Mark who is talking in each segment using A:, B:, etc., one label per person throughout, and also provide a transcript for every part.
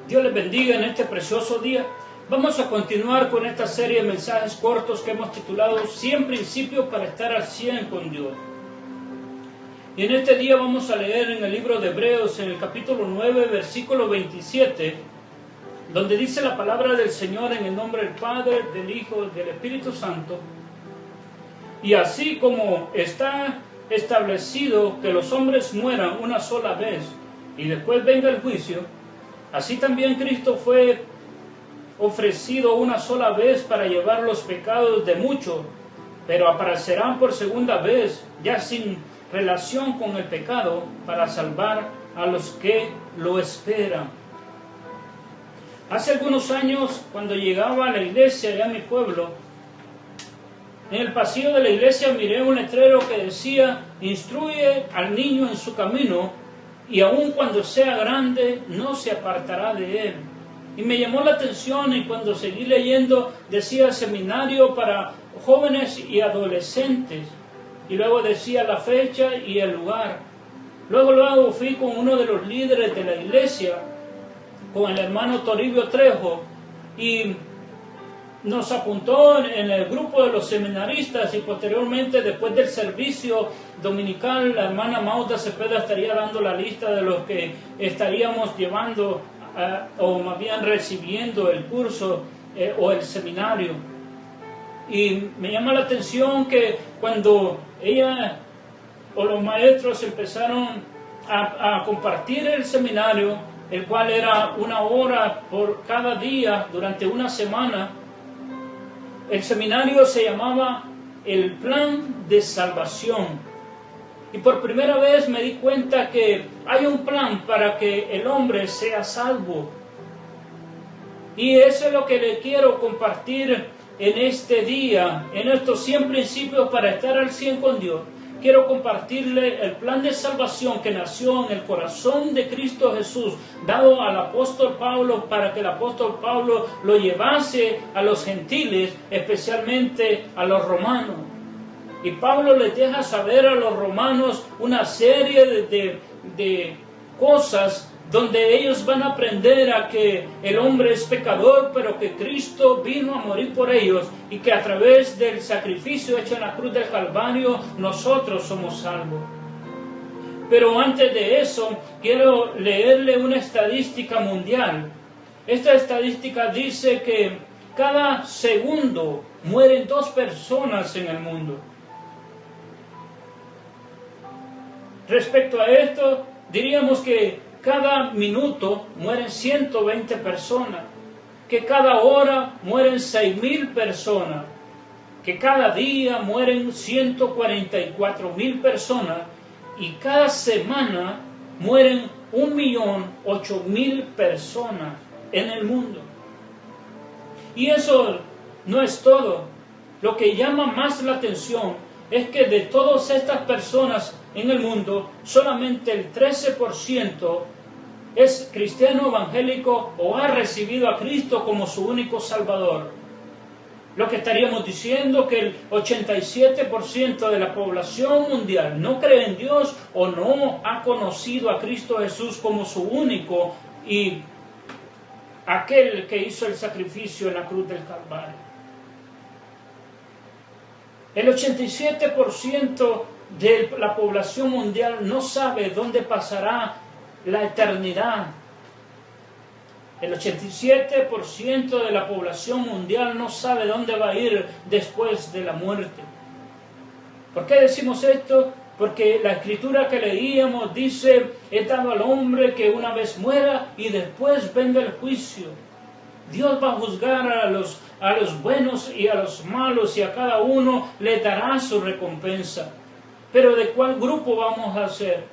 A: Dios les bendiga en este precioso día. Vamos a continuar con esta serie de mensajes cortos que hemos titulado 100 principios para estar al 100 con Dios. Y en este día vamos a leer en el libro de Hebreos, en el capítulo 9, versículo 27, donde dice la palabra del Señor en el nombre del Padre, del Hijo y del Espíritu Santo. Y así como está establecido que los hombres mueran una sola vez y después venga el juicio, así también Cristo fue ofrecido una sola vez para llevar los pecados de muchos, pero aparecerán por segunda vez, ya sin relación con el pecado, para salvar a los que lo esperan. Hace algunos años, cuando llegaba a la iglesia allá en mi pueblo, en el pasillo de la iglesia miré un letrero que decía: instruye al niño en su camino, y aun cuando sea grande no se apartará de él. Y me llamó la atención, y cuando seguí leyendo decía seminario para jóvenes y adolescentes, y luego decía la fecha y el lugar. Luego fui con uno de los líderes de la iglesia, con el hermano Toribio Trejo, y nos apuntó en el grupo de los seminaristas, y posteriormente, después del servicio dominical, la hermana Mauda Cepeda estaría dando la lista de los que estaríamos llevando o más bien recibiendo el curso o el seminario. Y me llama la atención que cuando ella o los maestros empezaron a compartir el seminario, el cual era 1 hora por cada día durante una semana, el seminario se llamaba El Plan de Salvación. Y por primera vez me di cuenta que hay un plan para que el hombre sea salvo. Y eso es lo que le quiero compartir en este día, en estos 100 principios para estar al 100 con Dios. Quiero compartirle el plan de salvación que nació en el corazón de Cristo Jesús, dado al apóstol Pablo, para que el apóstol Pablo lo llevase a los gentiles, especialmente a los romanos. Y Pablo les deja saber a los romanos una serie de cosas donde ellos van a aprender a que el hombre es pecador, pero que Cristo vino a morir por ellos, y que a través del sacrificio hecho en la cruz del Calvario nosotros somos salvos. Pero antes de eso, quiero leerle una estadística mundial. Esta estadística dice que cada segundo mueren 2 personas en el mundo. Respecto a esto, diríamos que cada minuto mueren 120 personas, que cada hora mueren 6,000 personas, que cada día mueren 144,000 personas, y cada semana mueren 1,008,000 personas en el mundo. Y eso no es todo. Lo que llama más la atención es que de todas estas personas en el mundo, solamente el 13% es cristiano evangélico o ha recibido a Cristo como su único Salvador. Lo que estaríamos diciendo que el 87% de la población mundial no cree en Dios o no ha conocido a Cristo Jesús como su único y aquel que hizo el sacrificio en la cruz del Calvario. El 87% de la población mundial no sabe dónde pasará la eternidad. El 87% de la población mundial no sabe dónde va a ir después de la muerte. ¿Por qué decimos esto? Porque la escritura que leíamos dice: he dado al hombre que una vez muera y después venga el juicio. Dios va a juzgar a los buenos y a los malos, y a cada uno le dará su recompensa. Pero ¿de cuál grupo vamos a ser?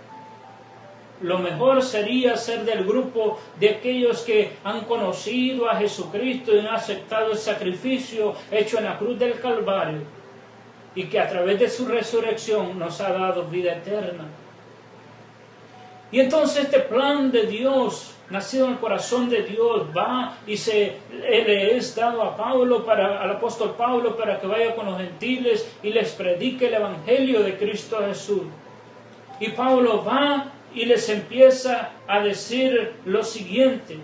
A: Lo mejor sería ser del grupo de aquellos que han conocido a Jesucristo y han aceptado el sacrificio hecho en la cruz del Calvario, y que a través de su resurrección nos ha dado vida eterna. Y entonces este plan de Dios, nacido en el corazón de Dios, va y le es dado a Pablo, al apóstol Pablo, para que vaya con los gentiles y les predique el evangelio de Cristo Jesús. Y Pablo va y les empieza a decir lo siguiente: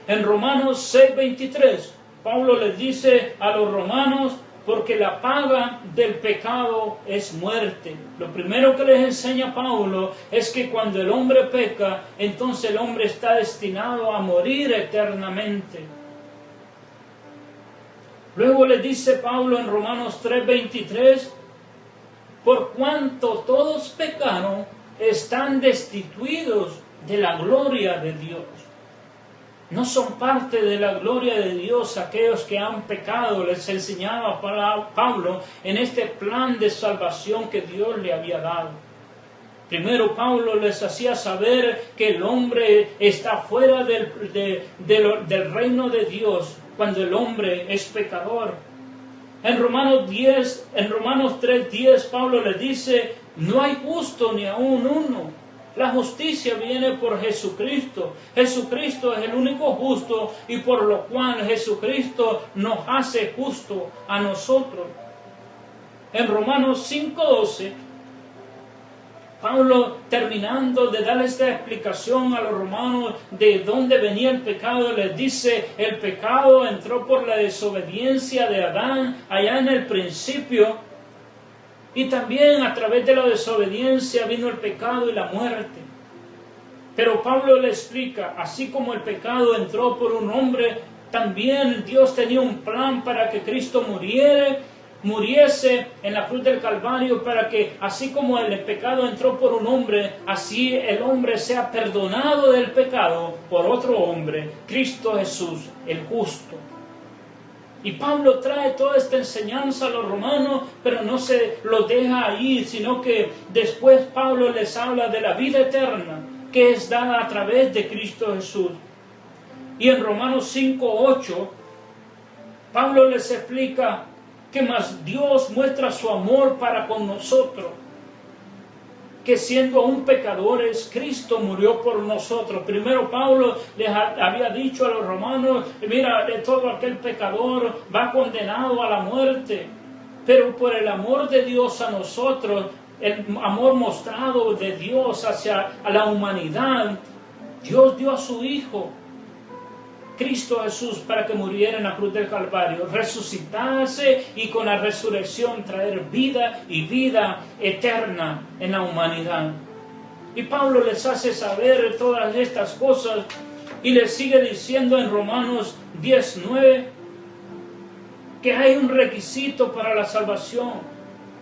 A: En Romanos 6:23, Pablo les dice a los romanos, porque la paga del pecado es muerte. Lo primero que les enseña Pablo es que cuando el hombre peca, entonces el hombre está destinado a morir eternamente. Luego les dice Pablo en Romanos 3:23, por cuanto todos pecaron, están destituidos de la gloria de Dios. No son parte de la gloria de Dios aquellos que han pecado, les enseñaba Pablo en este plan de salvación que Dios le había dado. Primero Pablo les hacía saber que el hombre está fuera del reino de Dios cuando el hombre es pecador. En Romanos 3:10 Pablo les dice, no hay justo ni aun uno. La justicia viene por Jesucristo. Jesucristo es el único justo y por lo cual Jesucristo nos hace justo a nosotros. En Romanos 5:12, Pablo, terminando de dar esta explicación a los romanos de dónde venía el pecado, les dice, el pecado entró por la desobediencia de Adán allá en el principio. Y también a través de la desobediencia vino el pecado y la muerte. Pero Pablo le explica, así como el pecado entró por un hombre, también Dios tenía un plan para que Cristo muriese en la cruz del Calvario, para que así como el pecado entró por un hombre, así el hombre sea perdonado del pecado por otro hombre, Cristo Jesús, el justo. Y Pablo trae toda esta enseñanza a los romanos, pero no se lo deja ahí, sino que después Pablo les habla de la vida eterna que es dada a través de Cristo Jesús. Y en Romanos 5:8, Pablo les explica que más Dios muestra su amor para con nosotros, que siendo aún pecadores, Cristo murió por nosotros. Primero Pablo les había dicho a los romanos, mira, de todo aquel pecador va condenado a la muerte, pero por el amor de Dios a nosotros, el amor mostrado de Dios hacia la humanidad, Dios dio a su Hijo, Cristo Jesús, para que muriera en la cruz del Calvario, resucitarse y con la resurrección traer vida y vida eterna en la humanidad. Y Pablo les hace saber todas estas cosas y les sigue diciendo en Romanos 10:9 que hay un requisito para la salvación,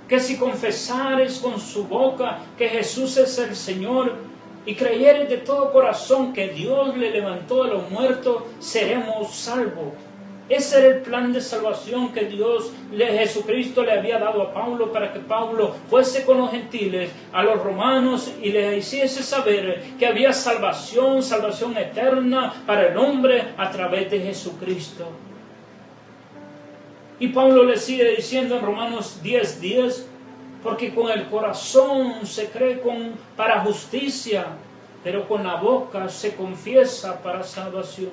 A: que si confesares con su boca que Jesús es el Señor y creyeres de todo corazón que Dios le levantó de los muertos, seremos salvos. Ese era el plan de salvación que Jesucristo le había dado a Pablo, para que Pablo fuese con los gentiles, a los romanos, y les hiciese saber que había salvación eterna para el hombre a través de Jesucristo. Y Pablo le sigue diciendo en Romanos 10:10, porque con el corazón se cree para justicia, pero con la boca se confiesa para salvación.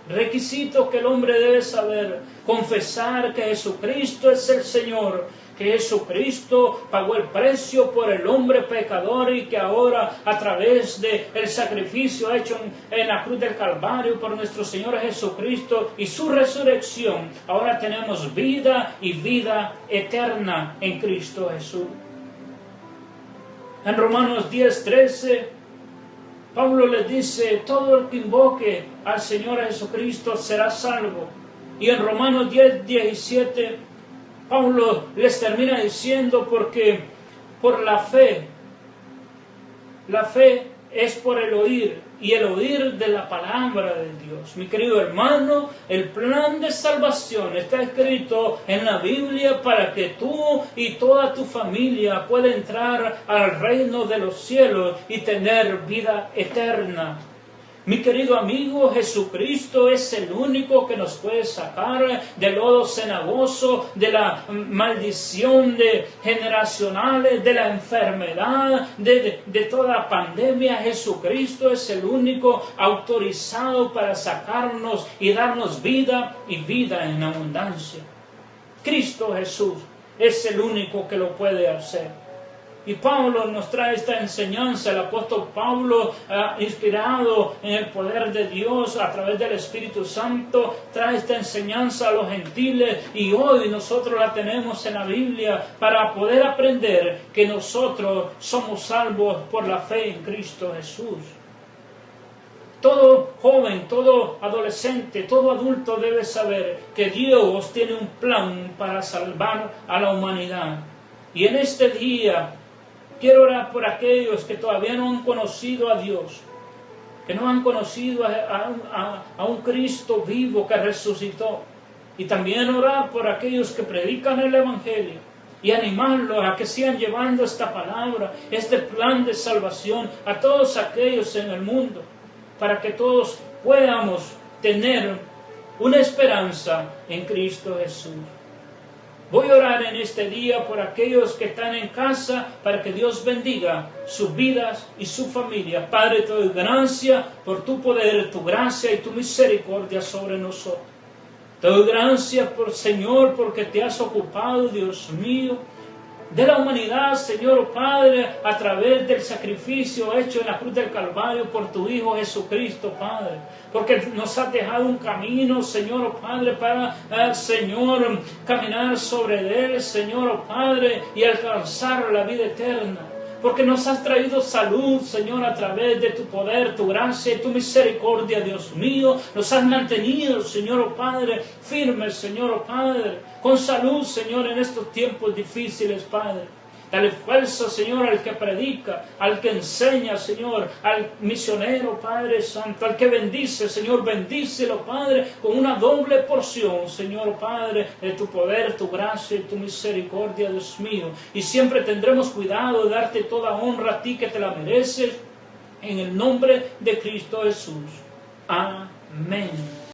A: Requisito que el hombre debe saber: confesar que Jesucristo es el Señor, que Jesucristo pagó el precio por el hombre pecador y que ahora, a través del sacrificio hecho en la cruz del Calvario por nuestro Señor Jesucristo y su resurrección, ahora tenemos vida y vida eterna en Cristo Jesús. En Romanos 10:13, Pablo les dice, todo el que invoque al Señor Jesucristo será salvo. Y en Romanos 10:17, Pablo les termina diciendo, porque por la fe es por el oír, y el oír de la palabra de Dios. Mi querido hermano, el plan de salvación está escrito en la Biblia para que tú y toda tu familia pueda entrar al reino de los cielos y tener vida eterna. Mi querido amigo, Jesucristo es el único que nos puede sacar del lodo cenagoso, de la maldición generacional, de la enfermedad, de toda pandemia. Jesucristo es el único autorizado para sacarnos y darnos vida y vida en abundancia. Cristo Jesús es el único que lo puede hacer. Y Pablo nos trae esta enseñanza, el apóstol Pablo, inspirado en el poder de Dios a través del Espíritu Santo, trae esta enseñanza a los gentiles y hoy nosotros la tenemos en la Biblia para poder aprender que nosotros somos salvos por la fe en Cristo Jesús. Todo joven, todo adolescente, todo adulto debe saber que Dios tiene un plan para salvar a la humanidad. Y en este día quiero orar por aquellos que todavía no han conocido a Dios, que no han conocido a un Cristo vivo que resucitó. Y también orar por aquellos que predican el Evangelio y animarlos a que sigan llevando esta palabra, este plan de salvación a todos aquellos en el mundo, para que todos podamos tener una esperanza en Cristo Jesús. Voy a orar en este día por aquellos que están en casa para que Dios bendiga sus vidas y su familia. Padre, te doy gracias por tu poder, tu gracia y tu misericordia sobre nosotros. Te doy gracias, Señor, porque te has ocupado, Dios mío, de la humanidad, Señor Padre, a través del sacrificio hecho en la cruz del Calvario por tu Hijo Jesucristo, Padre. Porque nos has dejado un camino, Señor Padre, para, Señor, caminar sobre él, Señor Padre, y alcanzar la vida eterna. Porque nos has traído salud, Señor, a través de tu poder, tu gracia y tu misericordia, Dios mío. Nos has mantenido, Señor Padre, firmes, Señor Padre, con salud, Señor, en estos tiempos difíciles, Padre. Dale fuerza, Señor, al que predica, al que enseña, Señor, al misionero, Padre Santo, al que bendice, Señor, bendícelo, Padre, con una doble porción, Señor, Padre, de tu poder, tu gracia y tu misericordia, Dios mío. Y siempre tendremos cuidado de darte toda honra a ti que te la mereces, en el nombre de Cristo Jesús. Amén.